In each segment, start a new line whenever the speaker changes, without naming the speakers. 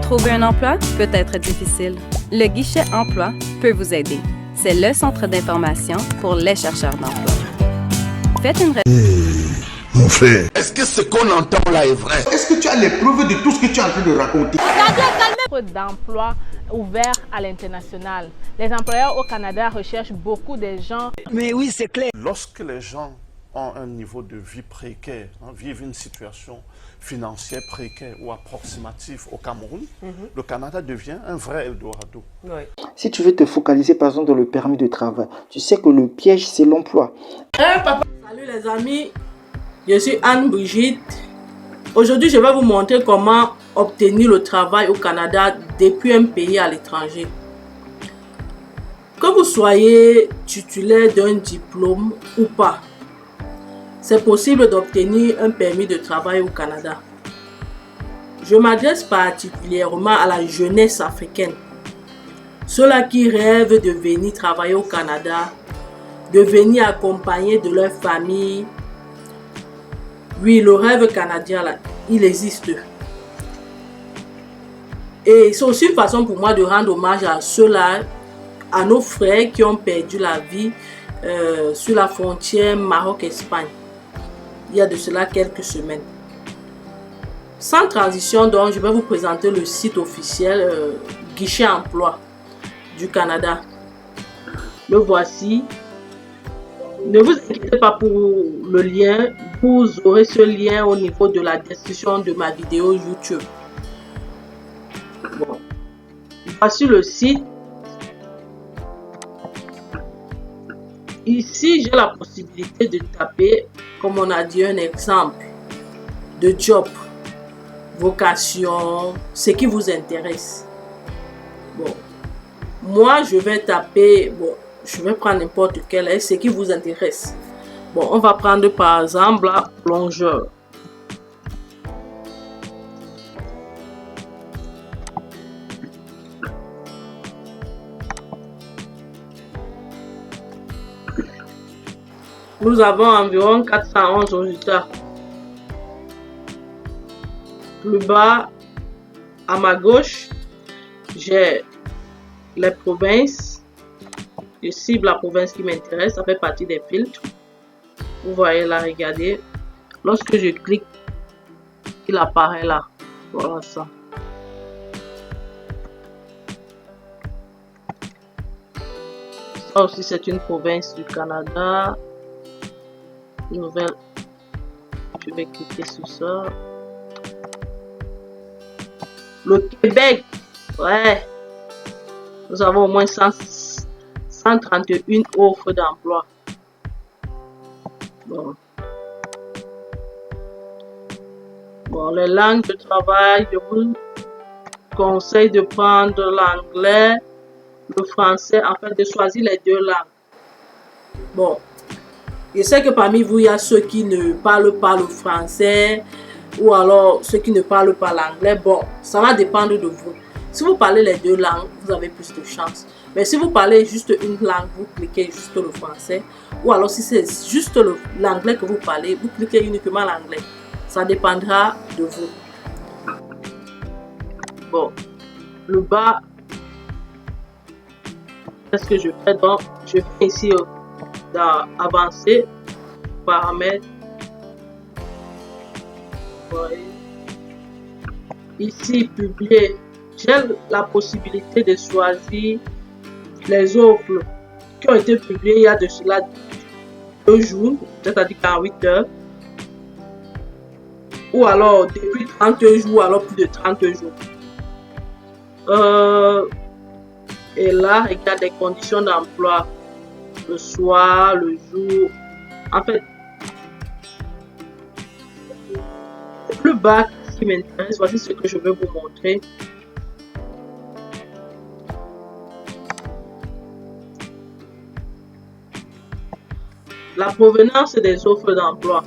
Trouver un emploi peut être difficile. Le guichet emploi peut vous aider. C'est le centre d'information pour les chercheurs d'emploi. Faites une
Mon frère,
est-ce que ce qu'on entend là est vrai?
est-ce que tu as les preuves de tout ce que tu es en train de raconter?
D'emploi ouvert à l'international. Les employeurs au Canada recherchent beaucoup de gens.
Mais oui, c'est clair.
Lorsque les gens ont un niveau de vie précaire, vivent une situation financière précaire ou approximative au Cameroun, le Canada devient un vrai Eldorado.
Oui.
Si tu veux te focaliser par exemple dans le permis de travail, tu sais que le piège c'est l'emploi.
Salut les amis, je suis Anne-Brigitte. Aujourd'hui, je vais vous montrer comment obtenir le travail au Canada depuis un pays à l'étranger. Que vous soyez titulaire d'un diplôme ou pas, c'est possible d'obtenir un permis de travail au Canada. Je m'adresse particulièrement à la jeunesse africaine, ceux-là qui rêvent de venir travailler au Canada, de venir accompagner de leur famille. Oui, le rêve canadien, là, il existe. Et c'est aussi une façon pour moi de rendre hommage à ceux-là, à nos frères qui ont perdu la vie sur la frontière Maroc-Espagne. Il y a de cela quelques semaines. Sans transition, donc, je vais vous présenter le site officiel Guichet Emploi du Canada. Le voici. Ne vous inquiétez pas pour le lien. Vous aurez ce lien au niveau de la description de ma vidéo YouTube. Bon. Voici le site. Ici, j'ai la possibilité de taper, comme on a dit, un exemple de job, vocation, ce qui vous intéresse. Bon. Moi, je vais taper, je vais prendre n'importe quel, ce qui vous intéresse. Bon, on va prendre par exemple la plongeur. Nous avons environ 411 résultats. Plus bas, à ma gauche, j'ai les provinces. Je cible la province qui m'intéresse, ça fait partie des filtres. Vous voyez là, regardez. Lorsque je clique, il apparaît là. Voilà ça. Ça aussi, c'est une province du Canada. Nouvelle. Je vais cliquer sur ça. Le Québec. Ouais. Nous avons au moins 131 offres d'emploi. Bon, les langues de travail, je vous conseille de prendre l'anglais, le français, afin de choisir les deux langues. Bon, je sais que parmi vous, il y a ceux qui ne parlent pas le français ou alors ceux qui ne parlent pas l'anglais. Bon, ça va dépendre de vous. Si vous parlez les deux langues, vous avez plus de chance. Mais si vous parlez juste une langue, vous cliquez juste le français. Ou alors si c'est juste l'anglais que vous parlez, vous cliquez uniquement l'anglais. Ça dépendra de vous. Bon, le bas, qu'est-ce que je fais? Donc, je fais ici dans avancer, paramètres. Voyez. Ici, publier. J'ai la possibilité de choisir les offres qui ont été publiées il y a de cela 2 jours, c'est-à-dire 48 heures, ou alors depuis 30 jours, ou alors plus de 30 jours. Et là, regarde les conditions d'emploi, le soir, le jour. En fait, le plus bas qui m'intéresse, voici ce que je vais vous montrer. La provenance des offres d'emploi.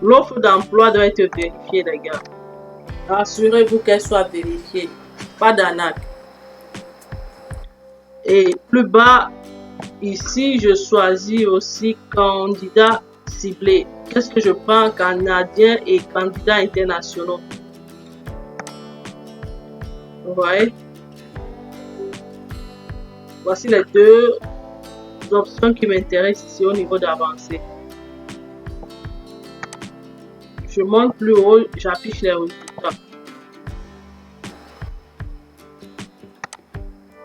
L'offre d'emploi doit être vérifiée, les gars. Assurez-vous qu'elle soit vérifiée. Pas d'arnaque. Et plus bas, ici, je choisis aussi candidat ciblé. Qu'est-ce que je prends? Canadiens et candidats internationaux. Vous voyez? Voici les deux options qui m'intéressent ici au niveau d'avancée. Je monte plus haut, j'affiche les résultats.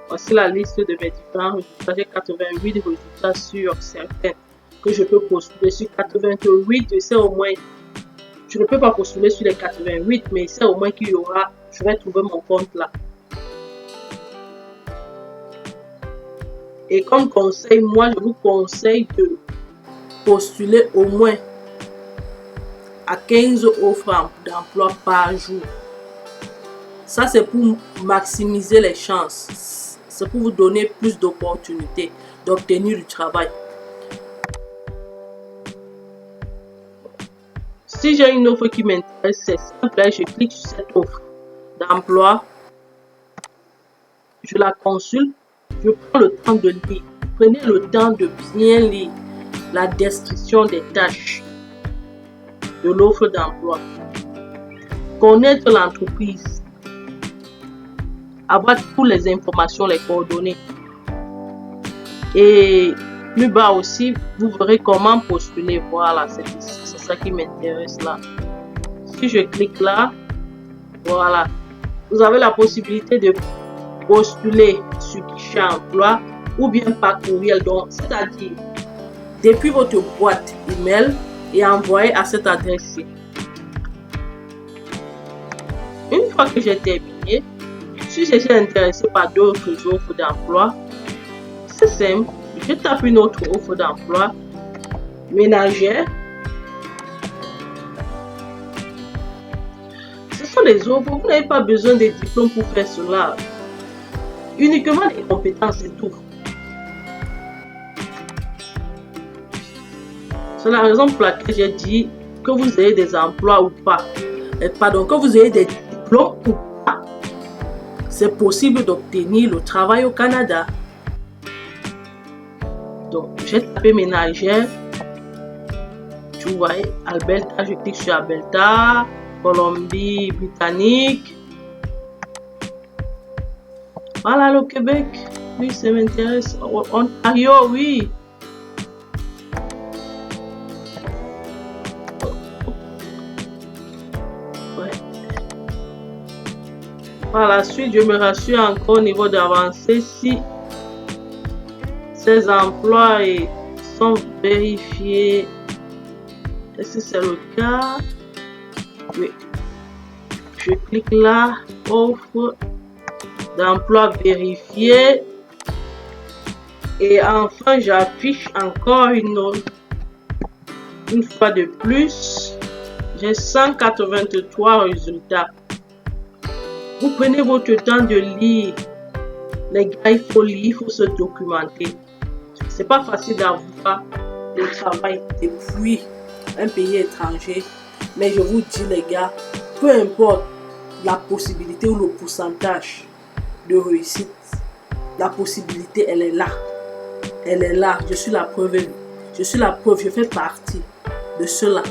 Voici la liste de mes différents résultats. J'ai 88 résultats sur certains que je peux postuler. Sur 88, je sais au moins, je ne peux pas postuler sur les 88, mais c'est au moins qu'il y aura, je vais trouver mon compte là. Et comme conseil, moi, je vous conseille de postuler au moins à 15 offres d'emploi par jour. Ça, c'est pour maximiser les chances. C'est pour vous donner plus d'opportunités d'obtenir du travail. Si j'ai une offre qui m'intéresse, c'est simple. Je clique sur cette offre d'emploi. Je la consulte. Je prends le temps de lire. Prenez le temps de bien lire la description des tâches de l'offre d'emploi. Connaître l'entreprise. Avoir toutes les informations, les coordonnées. Et plus bas aussi, vous verrez comment postuler. Voilà, c'est ça qui m'intéresse là. Si je clique là, voilà. Vous avez la possibilité de postuler sur Guichet Emploi ou bien par courriel. Donc, c'est-à-dire, depuis votre boîte email et envoyer à cette adresse-ci. Une fois que j'ai terminé, si je suis intéressé par d'autres offres d'emploi, c'est simple. Je tape une autre offre d'emploi ménagère. Ce sont des offres, vous n'avez pas besoin de diplôme pour faire cela. Uniquement des compétences, c'est tout. C'est la raison pour laquelle j'ai dit que vous ayez des emplois ou pas. Pardon, que vous ayez des diplômes ou pas. C'est possible d'obtenir le travail au Canada. Donc, j'ai tapé ménagère. Tu vois, Alberta, je clique sur Alberta, Colombie-Britannique. Voilà le Québec. Oui, ça m'intéresse. Ontario, oui. Ouais. Par la suite, je me rassure encore au niveau d'avancée si ces emplois sont vérifiés. Est-ce que c'est le cas? Oui. Je clique là, offre d'emploi vérifié. Et enfin, j'affiche encore une fois de plus. J'ai 183 résultats. Vous prenez votre temps de lire. Les gars, il faut lire, il faut se documenter. C'est pas facile d'avoir le travail depuis un pays étranger. Mais je vous dis les gars, peu importe la possibilité ou le pourcentage de réussite, la possibilité, elle est là. Elle est là. Je suis la preuve. Je suis la preuve. Je fais partie de cela.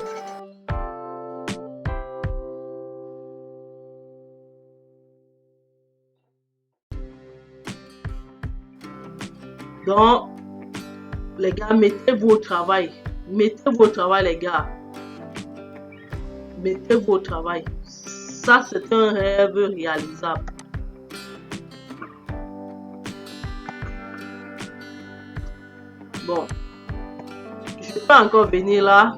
Donc, les gars, mettez-vous au travail. Mettez-vous au travail, les gars. Mettez-vous au travail. Ça, c'est un rêve réalisable. Bon. Je peux encore venir là.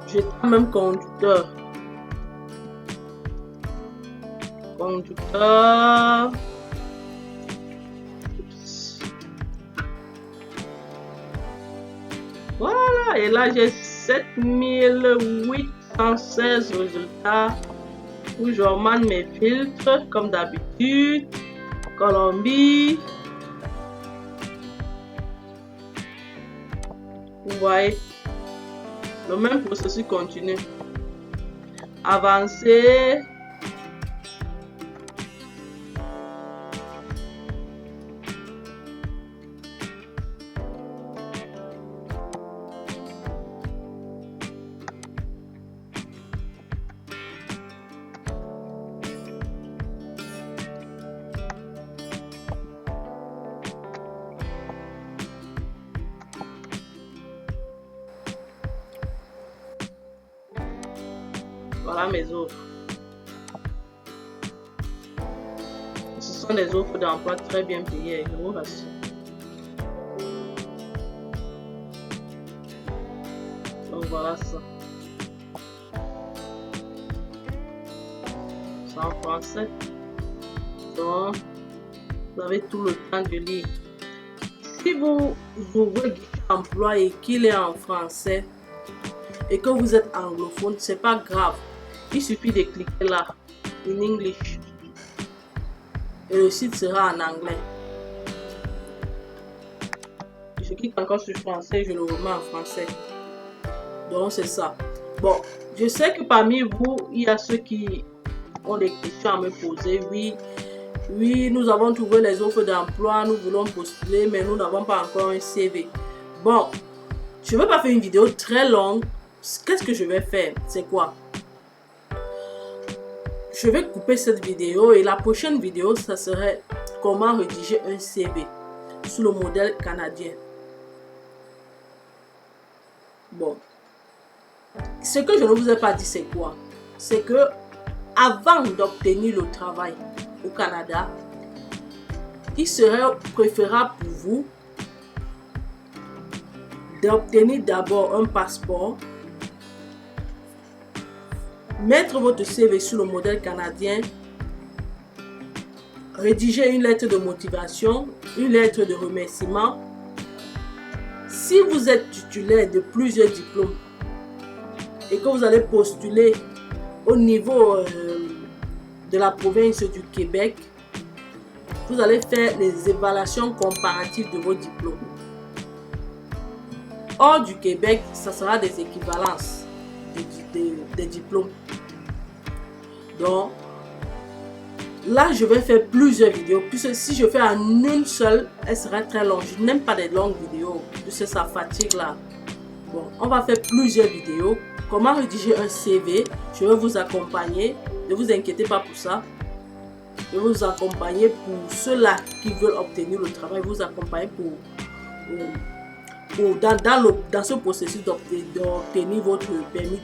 J'ai quand même conducteur. Conducteur. Voilà, et là j'ai 7816 résultats où je remonte mes filtres comme d'habitude. Colombie. Vous voyez, le même processus continue. Avancer. Voilà mes offres. Ce sont des offres d'emploi très bien payées, je vous rassure. Donc voilà ça. C'est en français. Donc, vous avez tout le temps de lire. Si vous ouvrez Guichet Emploi et qu'il est en français et que vous êtes anglophone, c'est pas grave. Il suffit de cliquer là, in English. Et le site sera en anglais. Je clique encore sur français, je le remets en français. Donc c'est ça. Bon, je sais que parmi vous, il y a ceux qui ont des questions à me poser. Oui, nous avons trouvé les offres d'emploi, nous voulons postuler, mais nous n'avons pas encore un CV. Bon, je ne vais pas faire une vidéo très longue. Qu'est-ce que je vais faire? C'est quoi? Je vais couper cette vidéo et la prochaine vidéo, ça serait comment rédiger un CV sous le modèle canadien. Bon, ce que je ne vous ai pas dit, c'est quoi? C'est que avant d'obtenir le travail au Canada, il serait préférable pour vous d'obtenir d'abord un passeport, mettre votre CV sur le modèle canadien, rédiger une lettre de motivation, une lettre de remerciement. Si vous êtes titulaire de plusieurs diplômes et que vous allez postuler au niveau de la province du Québec, vous allez faire les évaluations comparatives de vos diplômes. Hors du Québec, ça sera des équivalences des diplômes. Donc, là, je vais faire plusieurs vidéos, puisque si je fais en une seule, elle sera très longue. Je n'aime pas les longues vidéos, puisque ça fatigue là. Bon, on va faire plusieurs vidéos. Comment rédiger un CV? Je vais vous accompagner. Ne vous inquiétez pas pour ça. Je vais vous accompagner pour ceux-là qui veulent obtenir le travail. Vous accompagner dans ce processus d'obtenir votre permis